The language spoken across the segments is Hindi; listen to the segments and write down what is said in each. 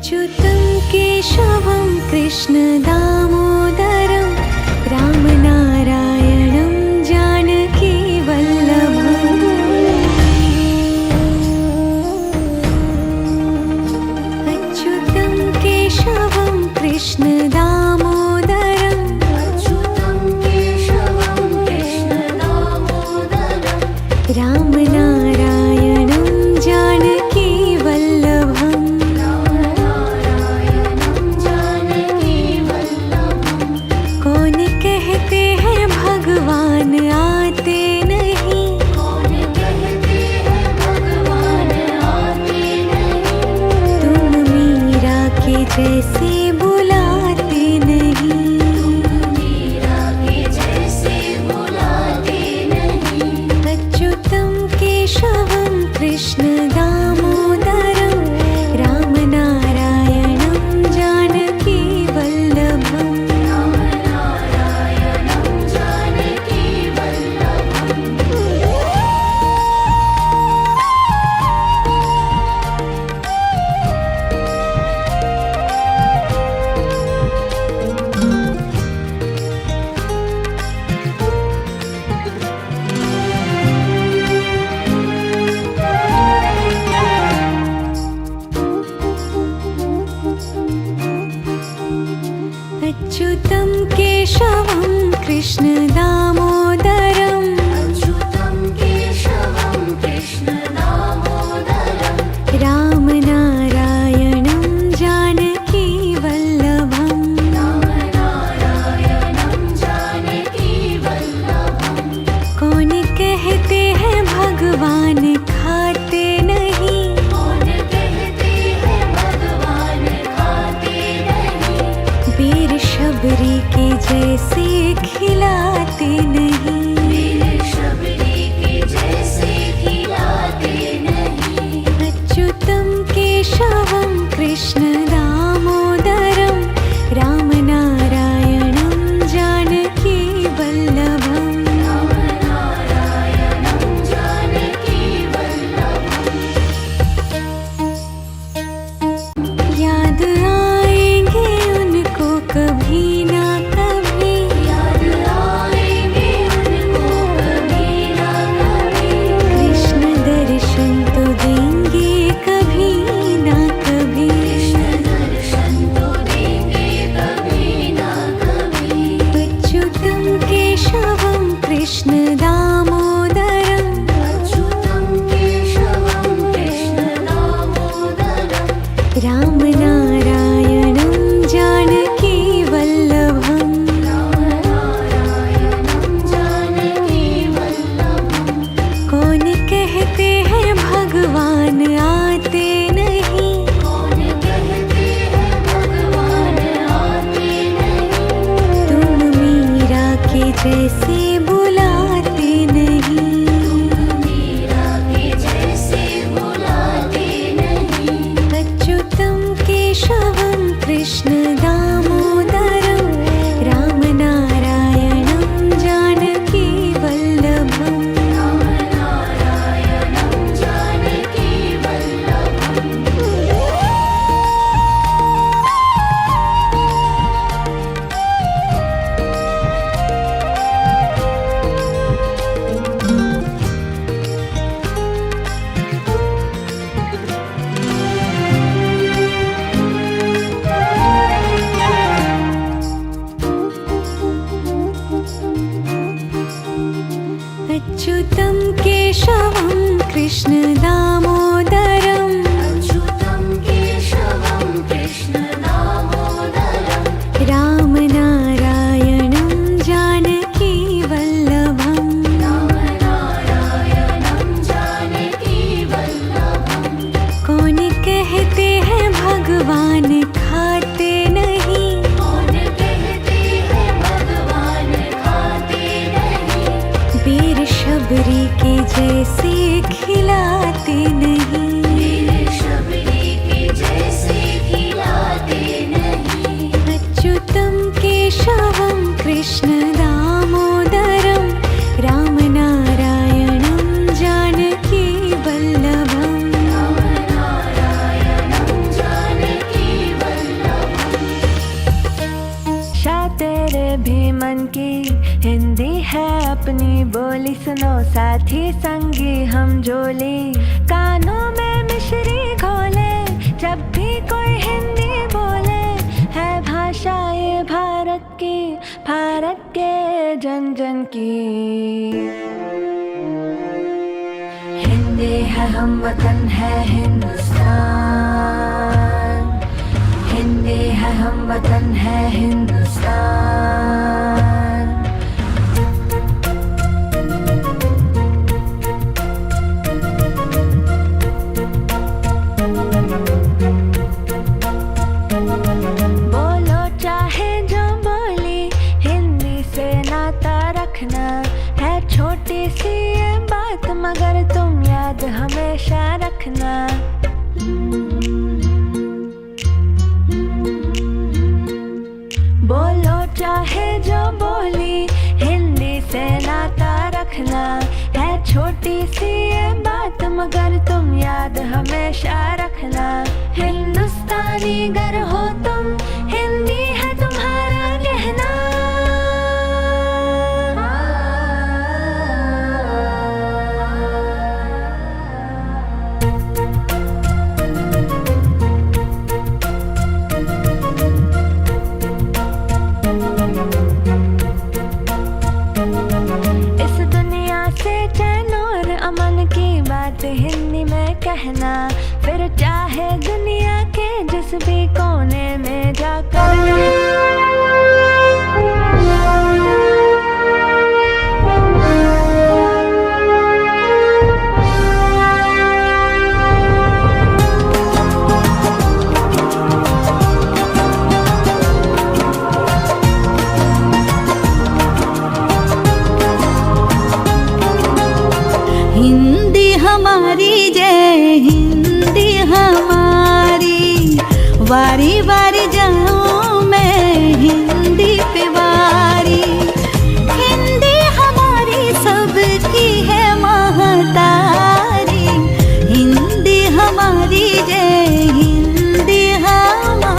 अच्युतं केशवं कृष्णदामोदरं रामनारायणं जानकीवल्लभम्। अच्युतं केशवं कृष्णदामोदरं रामनारायणं जानकीवल्लभम्। कौन कहते हैं भगवान आते नहीं, तुम मीरा के जैसे बुलाते नहीं। अच्युतं केशवं कृष्णदामोदरं रामनारायणं जानकीवल्लभम्। अच्युतं केशवं कृष्णदामोदरं रामनारायणं जानकीवल्लभम्। कौन कहते हैं भगवान खाते नहीं, बेर शबरी के जैसे खिलाते नहीं। अच्युतं केशवं कृष्णदामोदरं रामनारायणं जानकीवल्लभम्। याद आएंगे उनको कभी ना कभी, कृष्ण दर्शन तो देंगे कभी ना कभी। अच्युतं केशवं कृष्णदामोदरं रामनारायणं जानकीवल्लभम्। कौन कहते हैं भगवान आते नहीं, तुम मीरा के जैसे बुलाते नहीं। अच्युतं केशवं कृष्णदामोदरं रामनारायणं जानकीवल्लभम्। अच्युतं केशवं कृष्णदामोदरं रामनारायणं जानकीवल्लभम्। कौन कहते हैं भगवान खाते नहीं, बेर शबरी के जैसे खिलाते नहीं। अच्युतं केशवं कृष्णदामोदरं रामनारायणं जानकीवल्लभम्। बोली सुनो साथी संगी हम जोली, कानों में मिश्री घोले, जब भी कोई हिंदी बोले। है भाषा ये भारत की, भारत के जन जन की। हिंदी है हम वतन है हिंदुस्तान, हिंदी है हम वतन है हिंदुस्तान। बोलो चाहे जो बोली, हिंदी से नाता रखना। है छोटी सी ये बात मगर तुम याद हमेशा रखना। बोलो चाहे जो बोली, हिंदी से नाता रखना। है छोटी सी ये बात मगर तुम याद हमेशा रखना। हिंदुस्तानी गर हो तुम, हिंदी है तुम्हारा कहना। इस दुनिया से चैन और अमन की बात हिंदी में कहना। फिर चाहे दुनिया के जिस भी कोने में जाकर। हिंदी हमारी जय हिंदी हमारी, वारी वारी जाऊं मैं हिंदी पे वारी। हिंदी हमारी सबकी है महतारी, हिंदी हमारी जय हिंदी हमारी।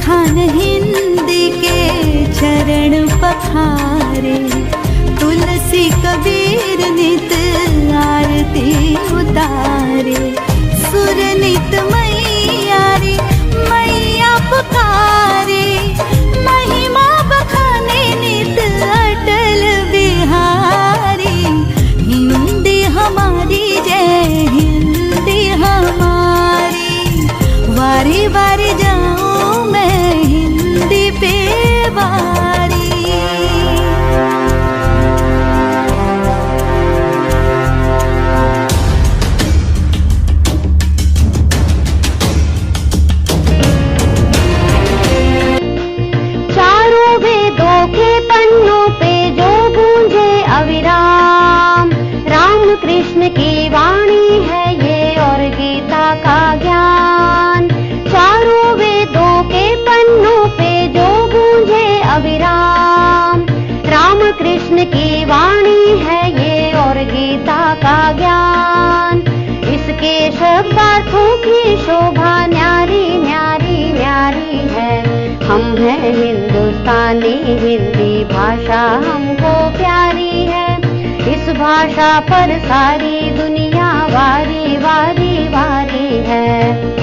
खान हिंदी के चरण पखारे, तुलसी कबीर नित आरती उतारे। सुर नित मैयारी मैया पुकारे, महिमा बखाने नित अटल बिहारी। हिंदी हमारी जय हिंदी हमारी, वारी वारी जाऊं मैं हिंदी पे वारी। चारों वेदों के पन्नों पे जो गूंजे अविराम, राम कृष्ण की वाणी है ये और गीता का ज्ञान। चारों वेदों के पन्नों पे जो गूंजे अविराम, राम कृष्ण की वाणी है ये और गीता का ज्ञान। इसके शब्दार्थों की शोभा न्यारी न्यारी न्यारी है। हम हैं हिंदुस्तानी, हिंदी भाषा हमको प्यारी है। इस भाषा पर सारी दुनिया वारी वारी वारी है।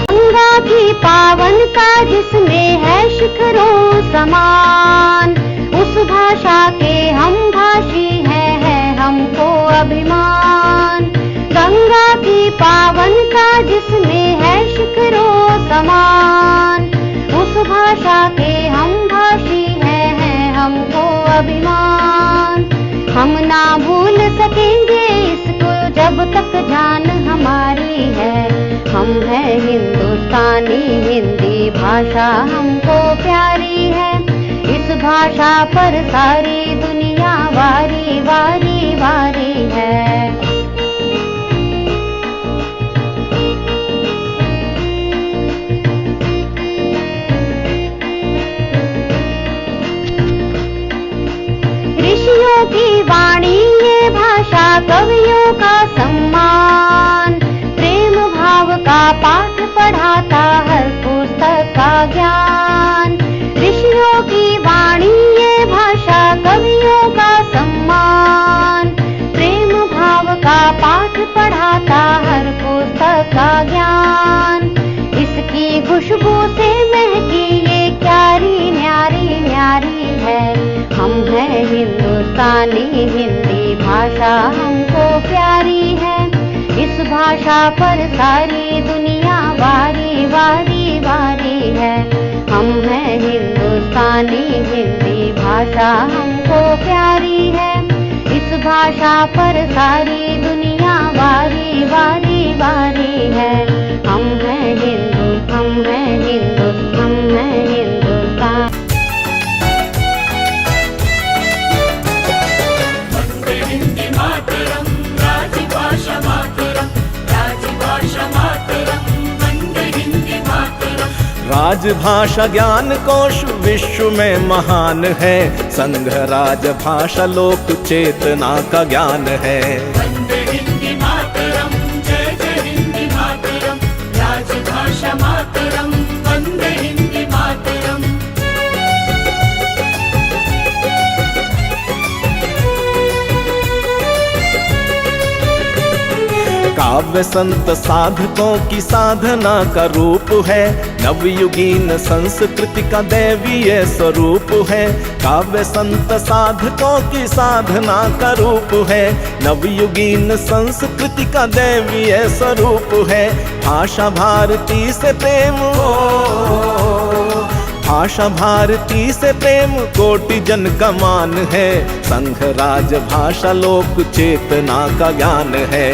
गंगा की पावन का जिसमें है शिखरों समान, उस भाषा के हम भाषी है हमको अभिमान। गंगा की पावन का जिसमें है शिखरों समान, उस भाषा के हम भाषी है हमको अभिमान। हम ना भूल सकेंगे इसको जब तक जान हमारी है। हम हैं हिंदुस्तानी, हिंदी भाषा हमको प्यारी है। भाषा पर सारी दुनिया वारी वारी वारी है। ऋषियों की वाणी ये भाषा कवियों का सम्मान, प्रेम भाव का पाठ पढ़ाता हर पुस्तक का ज्ञान। ऋषियों की वाणी ये भाषा कवियों का सम्मान, प्रेम भाव का पाठ पढ़ाता हर पुस्तक का ज्ञान। इसकी खुशबू से महकी ये क्यारी न्यारी न्यारी है। हम हैं हिंदुस्तानी, हिंदी भाषा हमको प्यारी है। इस भाषा पर सारी दुनिया वारी वारी वारी है। हम हैं हिंदुस्तानी, हिंदी भाषा हमको प्यारी है। इस भाषा पर सारी दुनिया वारी वारी वारी है। हम हैं हिंदू, हम हैं हिंदू, हम हैं हिंदुस्तान। राजभाषा ज्ञान कोश विश्व में महान है। संघ राजभाषा लोक चेतना का ज्ञान है। वंदे हिंदी मातरम, जय जय हिंदी मातरम, राजभाषा मातरम, वंदे हिंदी मातरम। काव्य संत साधकों की साधना का रूप है। नवयुगीन संस्कृति का दैवीय स्वरूप है। काव्य संत साधकों की साधना का रूप है। नवयुगीन संस्कृति का दैवीय स्वरूप है। भाषा भारती से प्रेम हो, भाषा भारती से प्रेम कोटि जन का मान है। संघ राज भाषा लोक चेतना का ज्ञान है।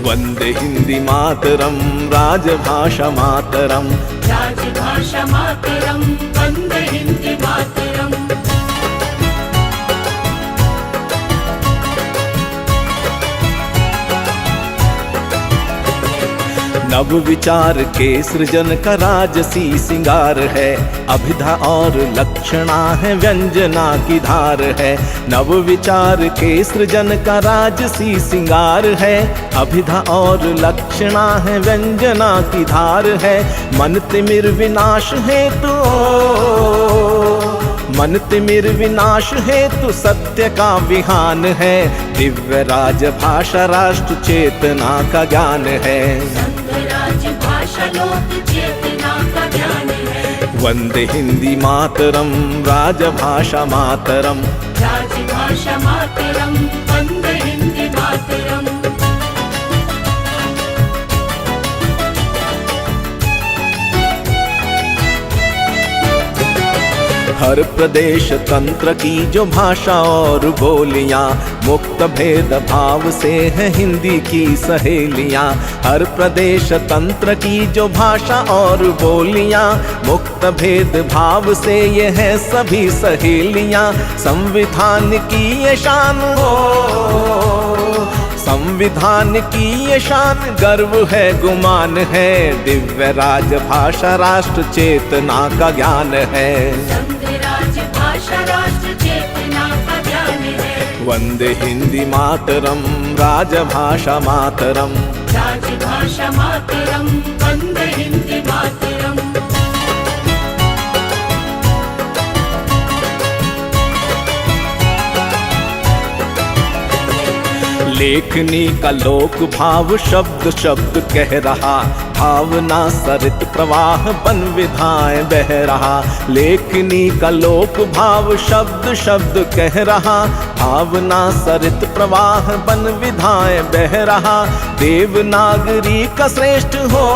वंदे हिंदी मातरम, राजभाषा मातरम, राजभाषा मातरम, वंदे हिंदी मातरम। नव विचार के सृजन का राजसी सिंगार है। अभिधा और लक्षणा है व्यंजना की धार है। नव विचार के सृजन का राजसी सिंगार है। अभिधा और लक्षणा है व्यंजना की धार है। मन तिमिर विनाश हेतु, मन तिमिर विनाश हेतु सत्य का विहान है। दिव्य राजभाषा राष्ट्र चेतना का ज्ञान है। राजभाषा लोक चेतना का ज्ञान है। वंदे हिंदी मातरम, राजभाषा मातरम, राजभाषा मातरम, वंदे हिंदी मातरम। हर प्रदेश तंत्र की जो भाषा और बोलियां, मुक्त भेद भाव से है हिंदी की सहेलियां। हर प्रदेश तंत्र की जो भाषा और बोलियां, मुक्त भेद भाव से ये है सभी सहेलियां। संविधान की ये शान हो, संविधान की ये शान गर्व है गुमान है। दिव्य राजभाषा राष्ट्र चेतना का ज्ञान है। राजभाषा राष्ट्र चेतना का ज्ञान है। वंदे हिंदी मातरम, राजभाषा मातरम, राजभाषा मातरम, वंदे हिंदी मातरम। लेखनी का लोक भाव शब्द शब्द कह रहा। भावना सरित प्रवाह बन विधाएं बह रहा। लेखनी का लोक भाव शब्द शब्द कह रहा। भावना सरित प्रवाह बन विधाएं बह रहा। देवनागरी का श्रेष्ठ हो,